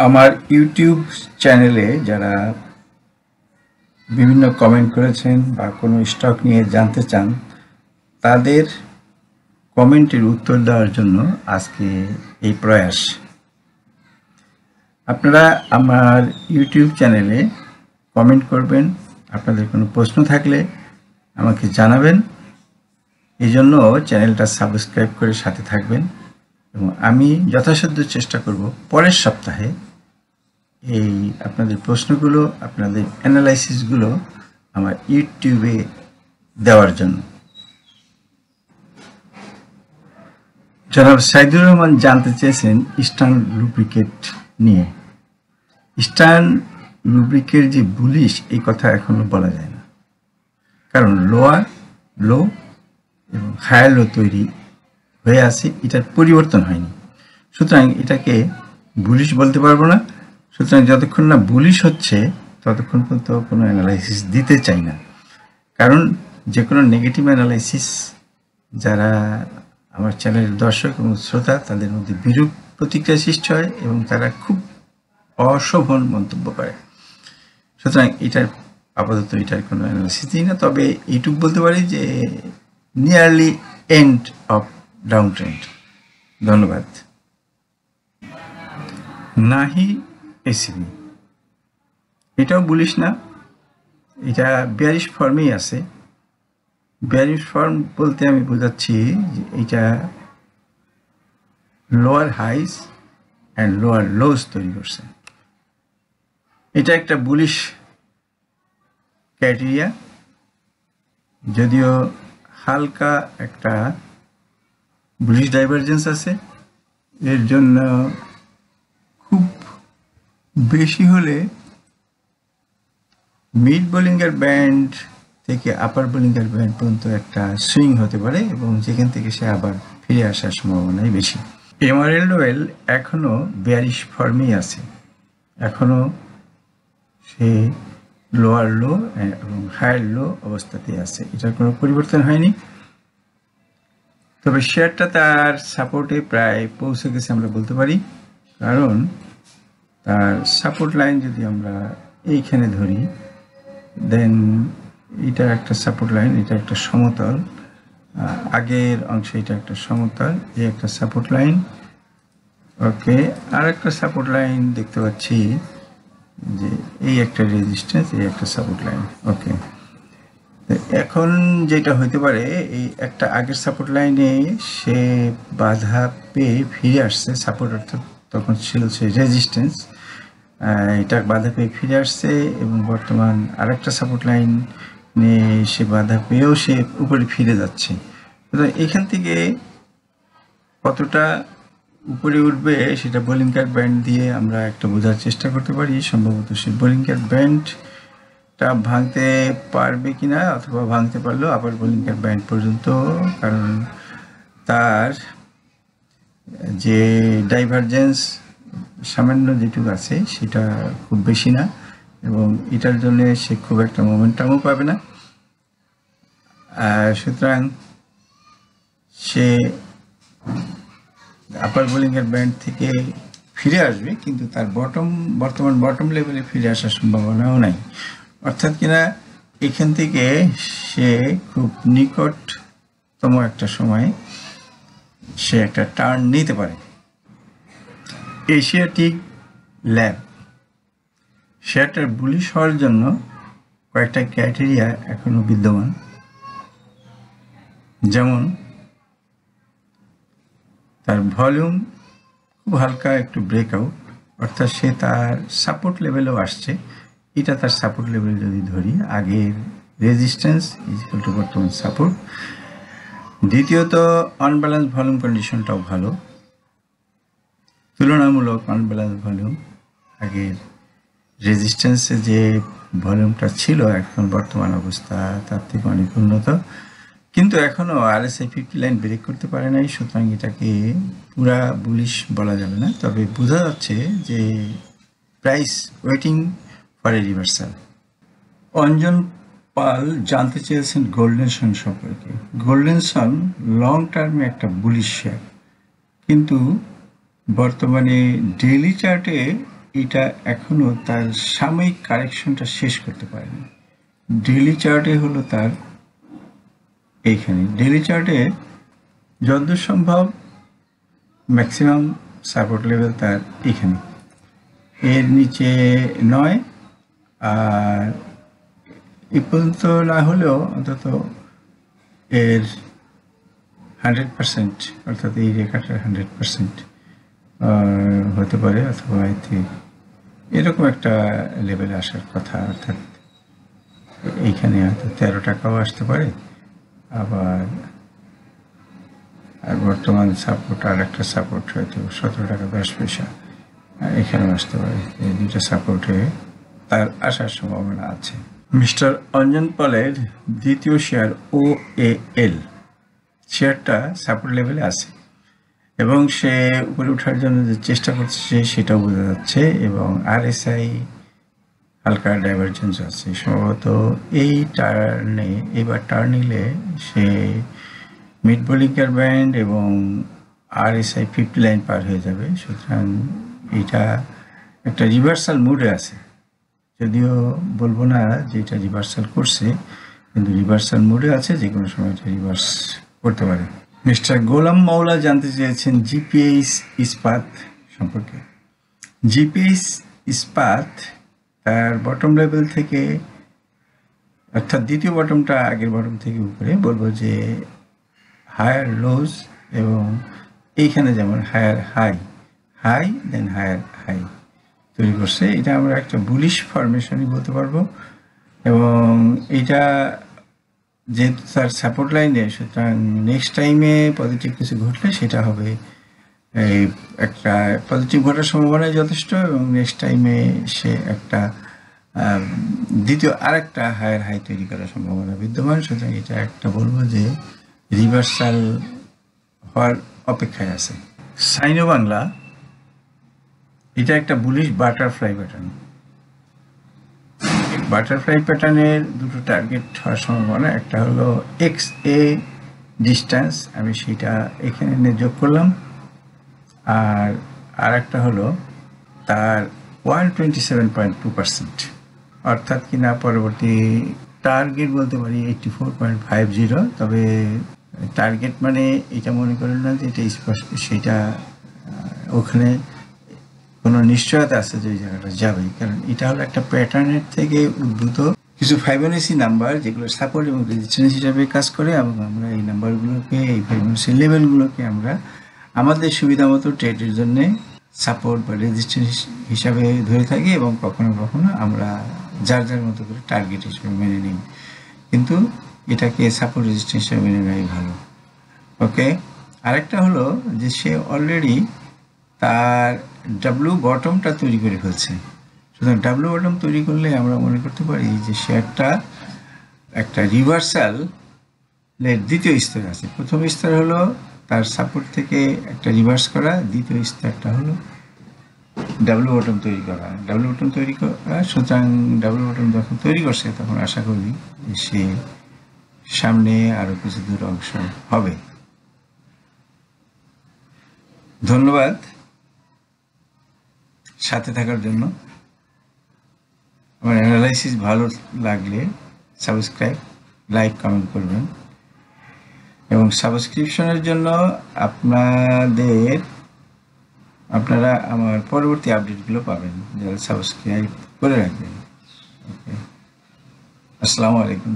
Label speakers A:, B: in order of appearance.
A: আমার ইউটিউব চ্যানেলে যারা বিভিন্ন কমেন্ট করেছেন বা কোনো স্টক নিয়ে জানতে চান তাদের কমেন্টের উত্তর দেওয়ার জন্য আজকে এই প্রয়াস। আপনারা আমার ইউটিউব চ্যানেলে কমেন্ট করবেন, আপনাদের কোনো প্রশ্ন থাকলে আমাকে জানাবেন। এই জন্য চ্যানেলটা সাবস্ক্রাইব করে সাথে থাকবেন এবং আমি যথাসাধ্য চেষ্টা করব পরের সপ্তাহে এই আপনাদের প্রশ্নগুলো, আপনাদের অ্যানালাইসিসগুলো আমার ইউটিউবে দেওয়ার জন্য। জনাব সাইদুর রহমান জানতে চেয়েছেন ইস্টার্ন লুব্রিকেট নিয়ে। ইস্টার্ন লুব্রিকের যে বুলিশ, এই কথা এখনো বলা যায় না, কারণ লোয়ার লো এবং হায়ার লো তৈরি হয়ে আছে, এটার পরিবর্তন হয়নি। সুতরাং এটাকে বুলিশ বলতে পারবো না। সুতরাং যতক্ষণ না বুলিশ হচ্ছে ততক্ষণ পর্যন্ত কোনো অ্যানালাইসিস দিতে চাই না, কারণ যে কোনো নেগেটিভ অ্যানালাইসিস যারা আমার চ্যানেলের দর্শক এবং শ্রোতা তাদের মধ্যে বিরূপ প্রতিক্রিয়া সৃষ্টি হয় এবং তারা খুব অশোভন মন্তব্য করে। সুতরাং এটার আপাতত এটার কোনো অ্যানালাইসিস দিই না, তবে এইটুকু বলতে পারি যে nearly end of down trend. ধন্যবাদ। নাহি এসিবি, এটাও বলিস না, এটা বেয়ারিশ ফর্মেই আছে। বেয়ারিশ ফর্ম বলতে আমি বোঝাচ্ছি যে এটা লোয়ার হাইস অ্যান্ড লোয়ার লোস তৈরি করছে। এটা একটা বুলিশ ক্রাইটেরিয়া, যদিও হালকা একটা বুলিশ ডাইভারজেন্স আছে। এর জন্য খুব বেশি হলে মিড বোলিংয়ের ব্যান্ড থেকে আপার বোলিংয়ের ব্যান্ড পর্যন্ত একটা সুইং হতে পারে এবং যেখান থেকে সে আবার ফিরে আসার সম্ভাবনাই বেশি। এমারেল্ড ওয়েল এখনো বেয়ারিশ ফর্মেই আছে, এখনো সে লোয়ার লো এবং হায়ার লো অবস্থাতেই আছে, এটার কোনো পরিবর্তন হয়নি। তবে শেয়ারটা তার সাপোর্টে প্রায় পৌঁছে গেছে আমরা বলতে পারি, কারণ তার সাপোর্ট লাইন যদি আমরা এইখানে ধরি, দেন এটা একটা সাপোর্ট লাইন, এটা একটা সমতল, আগের অংশে এটা একটা সমতল, এই একটা সাপোর্ট লাইন। ওকে, আর একটা সাপোর্ট লাইন দেখতে পাচ্ছি যে এই একটা রেজিস্ট্যান্স, এই একটা সাপোর্ট লাইন। ওকে, এখন যেটা হইতে পারে, এই একটা আগের সাপোর্ট লাইনে সে বাধা পেয়ে ফিরে আসছে, সাপোর্ট অর্থাৎ তখন ছিল সে রেজিস্ট্যান্স, এটা বাধা পেয়ে ফিরে আসছে এবং বর্তমান আরেকটা সাপোর্ট লাইন নিয়ে সে বাধা পেয়েও সে উপরে ফিরে যাচ্ছে। এখান থেকে কতটা উপরে উঠবে সেটা বোলিংকার ব্যান্ড দিয়ে আমরা একটা বোঝার চেষ্টা করতে পারি। সম্ভবত সে বোলিংকার ব্যান্ডটা ভাঙতে পারবে কিনা, অথবা ভাঙতে পারলেও আবার বোলিংকার ব্যান্ড পর্যন্ত, কারণ তার যে ডাইভারজেন্স সামান্য যেটুকু আছে সেটা খুব বেশি না এবং এটার জন্য সে খুব একটা মোমেন্টামও পাবে না। সুতরাং সে আপার বোলিংয়ের ব্যান্ড থেকে ফিরে আসবে, কিন্তু তার বর্তমান বটম লেভেলে ফিরে আসার সম্ভাবনাও নাই। অর্থাৎ কিনা এখান থেকে সে খুব নিকটতম একটা সময়ে সে একটা টার্ন নিতে পারে। এশিয়াটিক ল্যাব শেয়ারটার বুলিশ হওয়ার জন্য কয়েকটা ক্রাইটেরিয়া এখনো বিদ্যমান, যেমন তার ভলিউম খুব হালকা একটু ব্রেকআউট, অর্থাৎ সে তার সাপোর্ট লেভেলেও আসছে। এটা তার সাপোর্ট লেভেল যদি ধরি, আগের রেজিস্ট্যান্স ইকুয়াল টু বর্তমান সাপোর্ট। দ্বিতীয়ত আনব্যালেন্স ভলিউম কন্ডিশনটাও ভালো, তুলনামূলক আনব্যালেন্স ভলিউম। আগের রেজিস্ট্যান্সে যে ভলিউমটা ছিল এখন বর্তমান অবস্থা তার থেকে অনেক উন্নত, কিন্তু এখনও RSI 50 লাইন ব্রেক করতে পারে নাই। সুতরাং এটাকে পুরা বুলিশ বলা যাবে না, তবে বোঝা যাচ্ছে যে price waiting for a reversal. Anjan Pal জানতে চেয়েছেন গোল্ডেন সান সম্পর্কে। গোল্ডেন সান লং টার্মে একটা বুলিশ শেয়ার, কিন্তু বর্তমানে ডেইলি চার্টে এটা এখনো তার সাময়িক কারেকশনটা শেষ করতে পারেনি। ডেইলি চার্টে হলো তার এইখানে ডেইলি চার্টে যতদূর সম্ভব ম্যাক্সিমাম সাপোর্ট লেভেল তার এখানে, এর নিচে নয়, আর এ পর্যন্ত না হলেও অন্তত এর 100%, অর্থাৎ এই রেখাটার 100% হতে পারে, অথবা এরকম একটা লেভেলে আসার কথা। অর্থাৎ এইখানে হয়তো 13 টাকাও আসতে পারে, আবার আর বর্তমান সাপোর্ট আর একটা সাপোর্ট হয়তো 17 টাকা 10 পয়সা এখানেও আসতে পারে। এই দুটো সাপোর্টে তার আসার সম্ভাবনা আছে। মিস্টার অঞ্জন পলের দ্বিতীয় শেয়ার OAL শেয়ারটা সাপোর্ট লেভেলে আছে এবং সে উপরে ওঠার জন্য যে চেষ্টা করছে সেটাও বোঝা যাচ্ছে, এবং RSI হালকা ডাইভারজেন্স আছে। সম্ভবত এই টার্নে, এবার টার্ন নিলে সে মিড বোলিংকার ব্যান্ড এবং RSI 50 লাইন পার হয়ে যাবে। সুতরাং এটা একটা রিভার্সাল মুডে আছে, যদিও বলবো না যে এটা রিভার্সাল করছে, কিন্তু রিভার্সাল মুডে আছে, যে কোনো সময় এটা রিভার্স করতে পারে। মিস্টার গোলাম মাওলা জানতে চেয়েছেন জিপিএইচ ইস্পাত সম্পর্কে। জিপিএইচ ইস্পাত তার বটম লেভেল থেকে, অর্থাৎ দ্বিতীয় বটমটা আগের বটম থেকে উপরে, বলবো যে হায়ার লোজ এবং এইখানে যেমন হায়ার হাই, হাই দেন হায়ার হাই তৈরি করছে। এটা আমরা একটা বুলিশ ফরমেশনই বলতে পারবো, এবং এটা যেহেতু তার সাপোর্ট লাইনে, সুতরাং নেক্সট টাইমে পজিটিভ কিছু ঘটলে সেটা হবে এই একটা পজিটিভ ঘটার সম্ভাবনা যথেষ্ট, এবং নেক্সট টাইমে সে একটা দ্বিতীয় আরেকটা হায়ার হাই তৈরি করার সম্ভাবনা বিদ্যমান। সুতরাং এটা একটা বলবো যে রিভার্সাল হওয়ার অপেক্ষায় আছে। সাইনো বাংলা, এটা একটা বুলিশ বাটারফ্লাই প্যাটার্ন। বাটারফ্লাই প্যাটার্নের দুটো টার্গেট হওয়ার সম্ভাবনা, একটা হলো XA ডিস্টেন্স, আমি সেটা এখানে যোগ করলাম, আর একটা হলো তার 127.2%, অর্থাৎ কিনা পরবর্তী টার্গেট বলতে পারি 84.50। তবে টার্গেট মানে এটা মনে করেন না যে এটা স্পষ্ট, সেটা ওখানে কোনো নিশ্চয়তা আছে যে ওই জায়গাটা যাবে, কারণ এটা হলো একটা প্যাটার্নের থেকে উদ্ভূত কিছু ফাইবোনাচি নাম্বার, যেগুলো সাপোর্ট এবং রেজিস্ট্যান্স হিসাবে কাজ করে, এবং আমরা এই নাম্বারগুলোকে, এই ফাইবোনাচি লেভেলগুলোকে আমরা আমাদের সুবিধা মতো ট্রেডের জন্য সাপোর্ট বা রেজিস্ট্যান্স হিসাবে ধরে থাকি, এবং কখনো কখনো আমরা যার যার মতো করে টার্গেট হিসেবে মেনে নিই, কিন্তু এটাকে সাপোর্ট রেজিস্ট্যান্স হিসেবে মেনে নেওয়াই ভালো। ওকে, আরেকটা হলো যে সে অলরেডি তার ডাব্লিউ বটমটা তৈরি করে ফেলছে। সুতরাং ডাব্লিউ বটম তৈরি করলে আমরা মনে করতে পারি যে শেয়ারটা একটা রিভার্সাল দ্বিতীয় স্তর আছে। প্রথম স্তর হলো তার সাপোর্ট থেকে একটা রিভার্স করা, দ্বিতীয় স্তরটা হলো ডাব্লিউ বটম তৈরি করা। ডাব্লিউ বটম তৈরি করা, সুতরাং ডাব্লিউ বটম যখন তৈরি করছে তখন আশা করি যে সে সামনে আরো কিছু দূর অংশ হবে। ধন্যবাদ সাথে থাকার জন্য। আমার অ্যানালাইসিস ভালো লাগলে সাবস্ক্রাইব, লাইক, কমেন্ট করবেন, এবং সাবস্ক্রিপশনের জন্য আপনারা আমার পরবর্তী আপডেটগুলো পাবেন, যারা সাবস্ক্রাইব করে রাখবেন। ওকে, আসসালামু আলাইকুম।